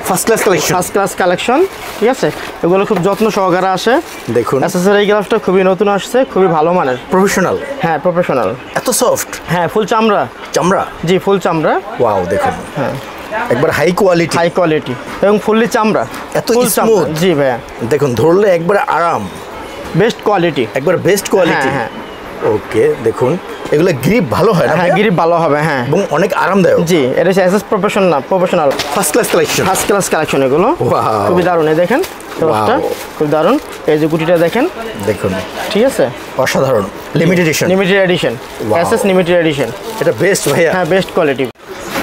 First class collection, ঠিক আছে। এগুলো খুব যত্ন সহকারে আসে। দেখুন এসএসের এই গ্লাভসটা খুবই নতুন আসছে, খুবই ভালো মানের, প্রফেশনাল। হ্যাঁ প্রফেশনাল। এত সফট? হ্যাঁ ফুল চামড়া। চামড়া? জি ফুল চামড়া। ওয়াও দেখুন, হ্যাঁ একবার হাই কোয়ালিটি এবং ফুললি চামড়া, এত স্মুথ। জি ভাইয়া দেখুন ধরলে একবার আরাম, বেস্ট কোয়ালিটি, একবার বেস্ট কোয়ালিটি। হ্যাঁ ওকে দেখুন এগুলো গ্রিপ ভালো হয় না? হ্যাঁ গ্রিপ ভালো হবে, হ্যাঁ এবং অনেক আরামদায়ক। জি এটা হচ্ছে SS professional first class collection এগুলো খুবই দারুণ। এই দেখেন খুব দারুণ। এই যে গুটিটা দেখেন, দেখুন ঠিক আছে, অসাধারণ। Limited edition SS limited edition. এটা বেস্ট ভাইয়া, হ্যাঁ বেস্ট কোয়ালিটি।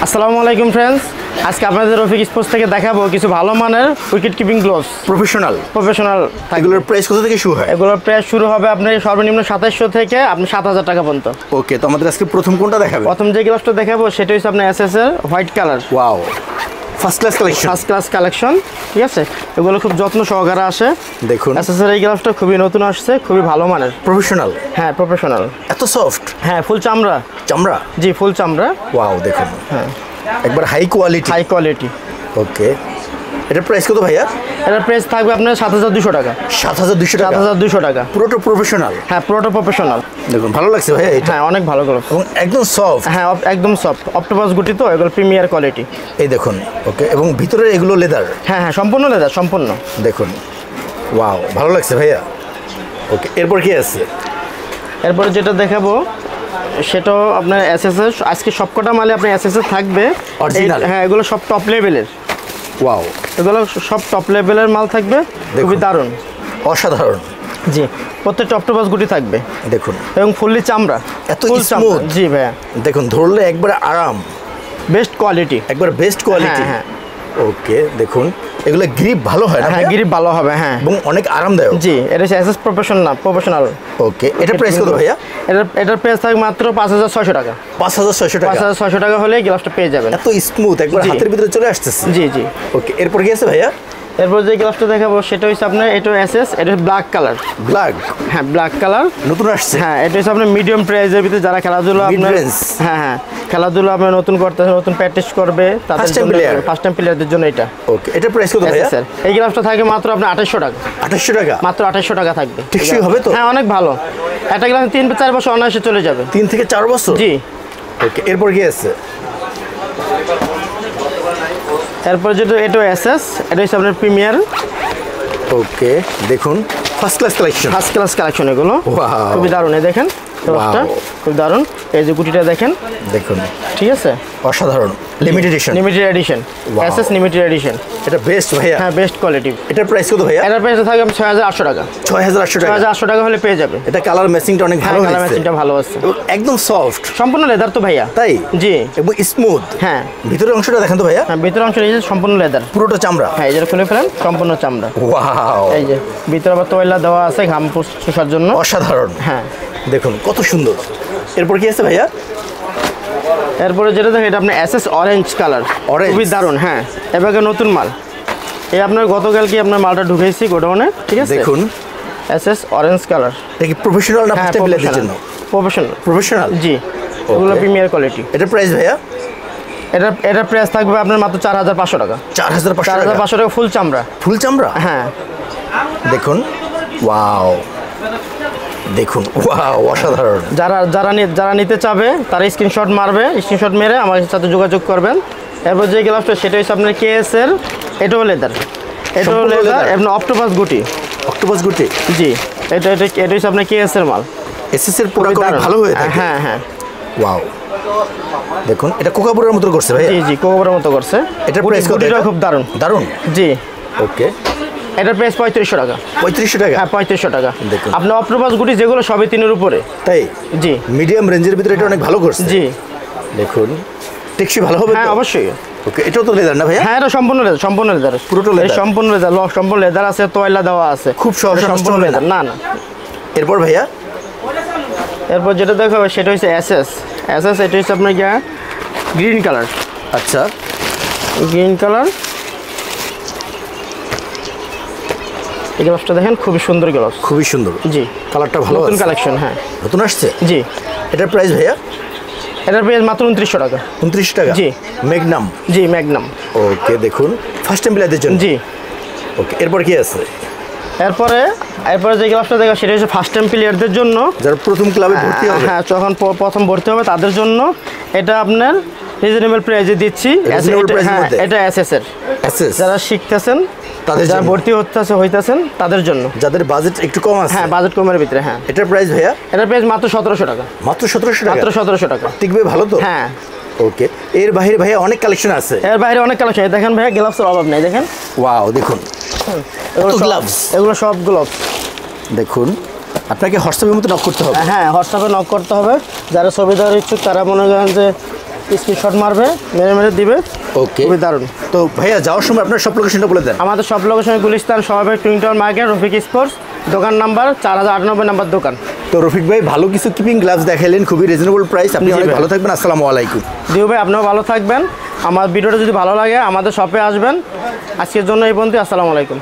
আসসালামু আলাইকুম ফ্রেন্ডস, আজকে আপনাদের রফিক স্পোর্টস থেকে দেখাবো কিছু ভালো মানের উইকেট কিপিং গ্লোভস, প্রফেশনাল। এগুলোর প্রাইস কত থেকে শুরু হয়? এগুলোর প্রাইস শুরু হবে আপনার সর্বনিম্ন 2700 থেকে আপনি 7000 টাকা পর্যন্ত। ওকে, তো আমাদের আজকে প্রথম কোনটা দেখাবে? প্রথম যে গ্লাভসটা দেখাবো সেটা হচ্ছে আপনার এসএস এর white colour. Wow, first class collection, ঠিক আছে। এগুলো খুব যত্ন সহকারে আসে। দেখুন এসএস এর এই গ্লাভসটা খুবই নতুন আসছে, খুবই ভালো মানের, প্রফেশনাল। হ্যাঁ প্রফেশনাল। এত সফট? হ্যাঁ ফুল চামড়া। চামড়া? জি ফুল চামড়া। ওয়াও দেখুন, হ্যাঁ একবার হাই কোয়ালিটি। ওকে, এটার প্রাইস কত ভাইয়া? এটার প্রাইস থাকবে আপনার 7200 টাকা। 7200 টাকা? পুরোটা প্রফেশনাল? হ্যাঁ পুরোটা প্রফেশনাল। দেখুন ভালো লাগছে ভাইয়া এটা? হ্যাঁ অনেক ভালো গ্লাভস এবং একদম সফট। হ্যাঁ একদম সফট, অক্টোপাস গুটি তো, এগুলো প্রিমিয়ার কোয়ালিটি। এই দেখুন, ওকে, এবং ভিতরে এগুলো লেদার? হ্যাঁ সম্পূর্ণ লেদার, সম্পূর্ণ। দেখুন ওয়াও, ভালো লাগছে ভাইয়া। ওকে, এরপর কি আছে? এরপরে যেটা দেখাবো সেটাও আপনার এসএস এর, আজকে সবকটা মালে আপনার এসএস এর থাকবে অরিজিনাল। হ্যাঁ এগুলো সব টপ লেভেলের। ওয়াও, এগুলো সব টপ লেভেলের মাল থাকবে, খুবই দারুণ, অসাধারণ। জি প্রত্যেকটা অক্টোপাস গুটি থাকবে দেখুন, এবং ফুললি চামড়া, এত স্মুথ। জি ভাইয়া দেখুন ধরলে একবার আরাম, বেস্ট কোয়ালিটি, একবার বেস্ট কোয়ালিটি। হ্যাঁ ওকে দেখুন এগুলো গ্রিপ ভালো হয় না? হ্যাঁ গ্রিপ ভালো হবে, হ্যাঁ এবং অনেক আরামদায়ক। জি এটা হচ্ছে এসএস প্রফেশনাল। ওকে, এটা প্রাইস কত ভাইয়া? এটার প্রাইস থাকবে মাত্র 5600 টাকা। 5600 টাকা হলে গ্লাভসটা পেয়ে যাবেন। এত স্মুথ, একবার হাতের ভিতরে চলে আসতেছে। জি ওকে, এরপর কি আছে ভাইয়া? এরপর যে গ্লাভসটা দেখাবো সেটা হচ্ছে আপনার, এটা এসএস, এটা ব্ল্যাক কালার। হ্যাঁ ব্ল্যাক কালার নতুন আসছে। হ্যাঁ এটা হচ্ছে আপনার মিডিয়াম প্রাইসের ভিতরে যারা খেলাধুলা আপনার, হ্যাঁ খেলাধুলা আপনার নতুন করতেছে, নতুন প্র্যাকটিস করবে তাদের জন্য, ফার্স্ট টাইম প্লেয়ারদের জন্য এটা। ওকে, এটা প্রাইস কত ভাইয়া? এই গ্লাভসটা থাকে মাত্র আপনার 2800 টাকা। 2800 টাকা? মাত্র 2800 টাকা থাকবে। ঠিকই হবে তো? হ্যাঁ অনেক ভালো। একটা গ্লাভস 3-4 বছর অনায়াসে চলে যাবে। 3 থেকে 4 বছর? জি। ওকে, এরপর কি আছে? এরপর যেটা এটা এসএস, এটা হচ্ছে আপনার প্রিমিয়ার। ওকে দেখুন, ফার্স্ট ক্লাস কালেকশন এগুলো খুবই দারুণ। এই দেখেন খুব দারুণ। এই যে গুটিটা দেখেন, দেখুন, ঠিক আছে, অসাধারণ। Limited edition SS limited edition. এটা বেস্ট ভাইয়া? হ্যাঁ বেস্ট কোয়ালিটি। এটার প্রাইস কত ভাইয়া? এটার প্রাইস থাকবে 6800 টাকা। 6800 টাকা হলে পেয়ে যাবে। এটা কালার ম্যাচিংটা অনেক ভালো হয়েছে। কালার ম্যাচিংটা ভালো আছে, একদম সফট, সম্পূর্ণ লেদার তো ভাইয়া? তাই? জি, এবং স্মুথ। হ্যাঁ ভিতরের অংশটা দেখেন তো ভাইয়া? হ্যাঁ ভিতরের অংশটা এই যে সম্পূর্ণ লেদার, পুরোটা চামড়া। হ্যাঁ এই যে খুলে ফেলেন, সম্পূর্ণ চামড়া। ওয়াও, এই যে ভিতরে আবার তোয়লা দেওয়া আছে ঘাম পোষার জন্য। অসাধারণ। হ্যাঁ দেখুন কত সুন্দর। এরপর কি আছে ভাইয়া? এরপরে যেটা দেখেন এটা আপনার এসএস অরেঞ্জ কালার, খুবই দারুণ। হ্যাঁ এবার নতুন মাল, এই আপনার গতকাল কি আপনার মালটা ঢুকাইছি গোডাউনে, ঠিক আছে। দেখুন এসএস অরেঞ্জ কালার। এটা কি প্রফেশনাল না ফার্স্ট টাইম প্লেয়ারদের জন্য? প্রফেশনাল। জি, এগুলো প্রিমিয়ার কোয়ালিটি। এটা প্রাইস ভাইয়া? এটার প্রাইস থাকবে আপনার মাত্র 4500 টাকা। 4500 টাকা ফুল চামড়া। হ্যাঁ দেখুন ওয়াও, দেখুন ওয়াও, অসাধারণ। যারা নিতে চাবে তারা স্ক্রিনশট মারবে, স্ক্রিনশট মেরে আমার সাথে যোগাযোগ করবেন। এরপর যে গ্লাভসটা সেটা হচ্ছে আপনার কেএস এর, এটাও লেদার, এবং অক্টোপাস গুটি। জি, এটা হচ্ছে আপনার কেএস এর মাল। এসএস এর প্রোডাক্ট অনেক ভালো হয়ে থাকে। হ্যাঁ ওয়াও, দেখুন এটা কোকাবুরের মতো করছে ভাই? জি কোকাবুরের মতো করছে। এটা প্রাইস কত? এটা খুব দারুণ। জি। ওকে, এটার প্রাইস 3500 টাকা। 3500 টাকা? হ্যাঁ 3500 টাকা। দেখুন আপনার অক্টোপাস গুটি যেগুলো সবই 3 এর উপরে। তাই? জি, মিডিয়াম রেঞ্জের ভিতরে এটা অনেক ভালো করছে। জি দেখুন, টেকসই ভালো হবে? হ্যাঁ অবশ্যই। ওকে, এটাও তো লেদার না ভাইয়া? হ্যাঁ এটা সম্পূর্ণ লেদার, পুরোটা লেদার, সম্পূর্ণ লেদার আছে, তোয়লা দেওয়া আছে, খুব সহজ, সম্পূর্ণ লেদার। না এরপর ভাইয়া? এরপর যেটা দেখাবে সেটা হচ্ছে এসএস। এটা হচ্ছে আপনার গ্রিন কালার। আচ্ছা, গ্রিন কালার। এই গ্লাভসটা দেখেন, খুবই সুন্দর গ্লাভস, খুবই সুন্দর। জি, কালারটা ভালো, নতুন কালেকশন। হ্যাঁ নতুন আসছে। জি। এটার প্রাইস ভাইয়া? এটার প্রাইস মাত্র 2900 টাকা। 29 টাকা? জি। ম্যাগনাম? জি ম্যাগনাম। ওকে দেখুন ফার্স্ট টাইম প্লেয়ারদের জন্য। জি। ওকে, এরপর কি আছে? এরপরে যে গ্লাভসটা দেখা সেটা হচ্ছে ফার্স্ট টাইম প্লেয়ারদের জন্য, যারা প্রথম ক্লাবে ভর্তি হবে। হ্যাঁ, যখন প্রথম ভর্তি হবে তাদের জন্য এটা আপনার রিজনেবল প্রাইসে দিচ্ছি। এটা এসএস এর, যারা শিখতেছেন, তাদের যারা ভর্তি হইতেছেন তাদের জন্য, যাদের বাজেট একটু কম আছে। হ্যাঁ, বাজেট কমের ভিতরে। হ্যাঁ, এটার প্রাইস ভাইয়া? এটার প্রাইস মাত্র 1700 টাকা। মাত্র 1700 টাকা? মাত্র 1700 টাকা। টিকবে ভালো তো? হ্যাঁ। ওকে, এর বাইরে ভাইয়া অনেক কালেকশন আছে। এর বাইরে অনেক কালেকশন। দেখেন ভাইয়া, গ্লাভসের অভাব নেই। দেখেন, ওয়াও, দেখুন গ্লাভস, এগুলো সব গ্লাভস। দেখুন, আপনাকে হোয়াটসঅ্যাপের মতো নক করতে হবে। হ্যাঁ, হোয়াটসঅ্যাপে নক করতে হবে। যারা ছবি দেওয়ার ইচ্ছুক তারা মনে করেন যে স্ক্রিনশট মারবে, মেরে দিবে। ওকে, খুবই দারুণ। তো ভাইয়া যাওয়ার সময় আপনার সব লোকেশনটা বলে দেন। আমাদের সব লোকেশন গুলিস্তান সবাই twin tower market, Rafiq sports, দোকান নাম্বার 4098 নাম্বার দোকান। তো রফিক ভাই ভালো কিছু কিপিং গ্লাভস দেখাইলেন, খুবই রিজনেবল প্রাইস। আপনি অনেক ভালো থাকবেন। আসসালামু আলাইকুম। দিও ভাই, আপনিও ভালো থাকবেন। আমার ভিডিওটা যদি ভালো লাগে আমাদের শপে আসবেন। আজকের জন্য এই পর্যন্ত। আসসালামু আলাইকুম।